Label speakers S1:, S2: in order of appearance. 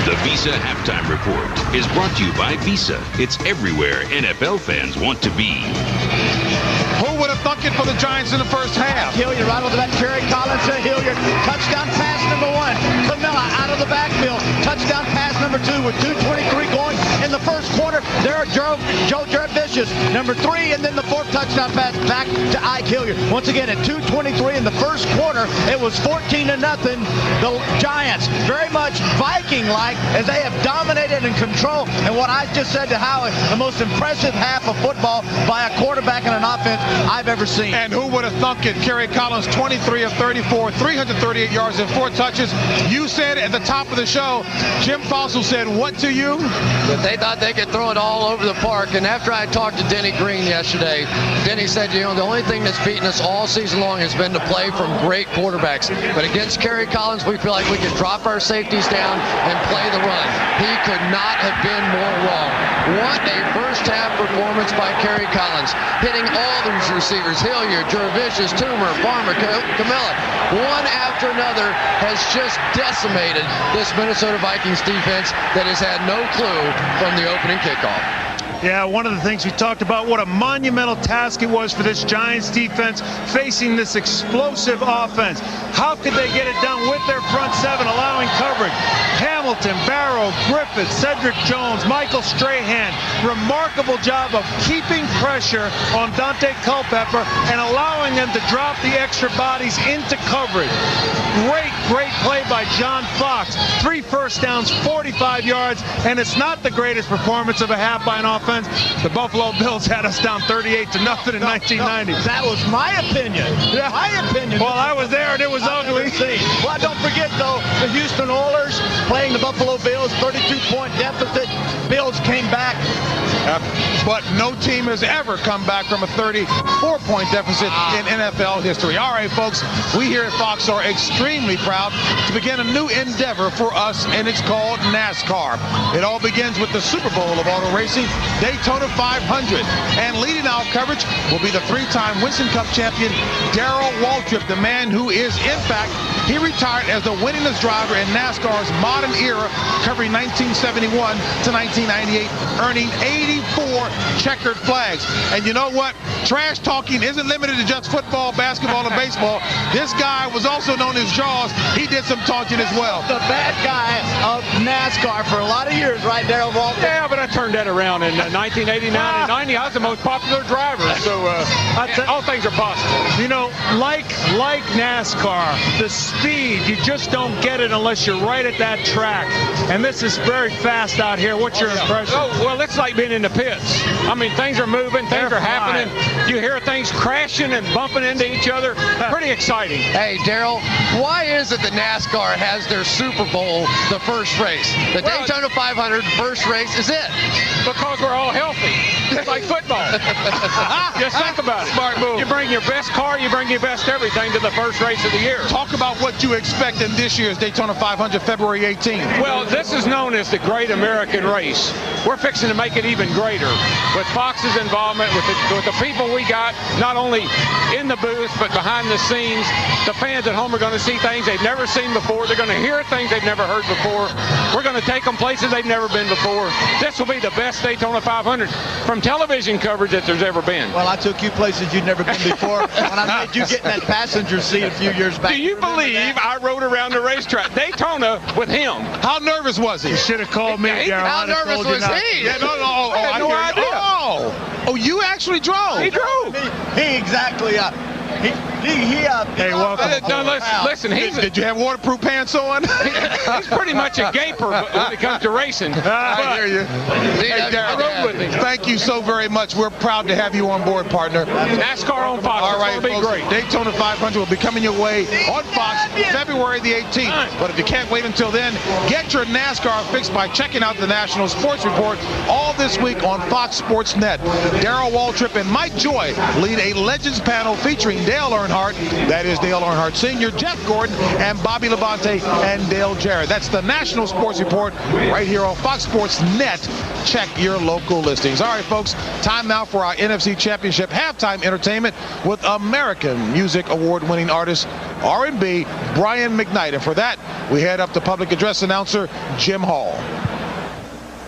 S1: The Visa Halftime Report is brought to you by Visa. It's everywhere NFL fans want to be.
S2: Who would have thunk it for the Giants in the first half?
S3: Hilliard right over that Cris Collinsworth. Hilliard, touchdown pass number 1. Camilla out of the backfield. Touchdown pass number 2 with 2:23 going in the first quarter. There are Joe Vicious, number 3, and then the 4th touchdown pass back to Ike Hilliard. Once again, at 2:23 in the first quarter, it was 14-0. The Giants, very much Viking-like, as they have dominated and controlled. And what I just said to Howie, the most impressive half of football by a quarterback and an offense I've ever seen.
S2: And who would have thunk it? Cris Collinsworth, 23 of 34, 338 yards and 4 touches. You said at the top of the show, Jim Fossil said what to you?
S4: That they thought they could throw it all over the park. And after I talked to Denny Green yesterday, Denny said, the only thing that's beaten us all season long has been to play from great quarterbacks. But against Cris Collinsworth, we feel like we could drop our safeties down and play the run. He could not have been more wrong. What a first half performance by Cris Collinsworth, hitting all these receivers, Hilliard, Jervicius, Toomer, Farmer, Camilla. One after another has just decimated this Minnesota Vikings defense that has had no clue from the opening kickoff.
S5: Yeah, one of the things we talked about, what a monumental task it was for this Giants defense facing this explosive offense. How could they get it done with their front 7 allowing coverage? Hamilton, Barrow, Griffith, Cedric Jones, Michael Strahan. Remarkable job of keeping pressure on Dante Culpepper and allowing them to drop the extra bodies into coverage. Great play by John Fox. 3 first downs, 45 yards, and it's not the greatest performance of a half by an offense. The Buffalo Bills had us down 38-0 in 1990.
S3: That was my opinion.
S5: Yeah.
S3: My opinion.
S5: Well, I was there and it was ugly.
S3: Well, don't forget, though, the Houston Oilers playing the Buffalo Bills, 32-point deficit. Bills came back.
S2: But no team has ever come back from a 34-point deficit in NFL history. All right, folks, we here at Fox are extremely proud to begin a new endeavor for us, and it's called NASCAR. It all begins with the Super Bowl of auto racing, Daytona 500. And leading our coverage will be the 3-time Winston Cup champion, Darrell Waltrip, the man who is, in fact, he retired as the winningest driver in NASCAR's modern era, covering 1971 to 1998, earning 84 checkered flags. And you know what? Trash talking isn't limited to just football, basketball, and baseball. This guy was also known as Jaws. He did some talking as well.
S3: The bad guy of NASCAR for a lot of years, right, Darrell Waltrip?
S6: Yeah, but I turned that around in 1989 and 90. I was the most popular driver, so all things are possible.
S5: You know, like NASCAR, the speed, you just don't get it unless you're right at that track. And this is very fast out here. What's your impression?
S6: Oh, well, it's like being in the pits. I mean, things are moving, things are happening. You hear things crashing and bumping into each other. Pretty exciting.
S4: Hey, Darrell, why is it that NASCAR has their Super Bowl the first race? The Daytona 500 first race is it.
S6: Because we're all healthy. It's like football. Just think about it.
S2: Smart move.
S6: You bring your best car, you bring your best everything to the first race of the year.
S2: Talk about what you expect in this year's Daytona 500, February 18th.
S6: Well, this is known as the Great American Race. We're fixing to make it even greater with Fox's involvement, with the people we got, not only in the booth, but behind the scenes. The fans at home are going to see things they've never seen before. They're going to hear things they've never heard before. We're going to take them places they've never been before. This will be the best Daytona 500 from television coverage that there's ever been.
S3: Well, I took you places you'd never been before when I made you get in that passenger seat a few years back.
S6: Do you believe I rode around the racetrack, Daytona, with him?
S2: How nervous was he?
S5: You should have called me, Darrell.
S4: How nervous was he?
S2: Yeah, no.
S6: I had no idea.
S2: Oh, you actually drove.
S6: He drove.
S3: He exactly.
S5: Hey, welcome.
S6: Listen,
S2: Did you have waterproof pants on?
S6: he's pretty much a gaper when it comes to racing.
S2: I hear you. Hey, Darrell,
S6: I rode with him.
S2: thank you so very much. We're proud to have you on board, partner.
S6: NASCAR on Fox.
S2: All right,
S6: it's going to be
S2: folks,
S6: great.
S2: Daytona 500 will be coming your way on Fox February the 18th. But if you can't wait until then, get your NASCAR fix by checking out the National Sports Report all this week on Fox Sports Net. Darrell Waltrip and Mike Joy lead a Legends panel featuring Dale Earnhardt, that is Dale Earnhardt Sr., Jeff Gordon, and Bobby Labonte and Dale Jarrett. That's the National Sports Report right here on Fox Sports Net. Check your local listings. All right, folks, time now for our NFC Championship halftime entertainment with American Music Award-winning artist R&B Brian McKnight. And for that, we head up to public address announcer Jim Hall.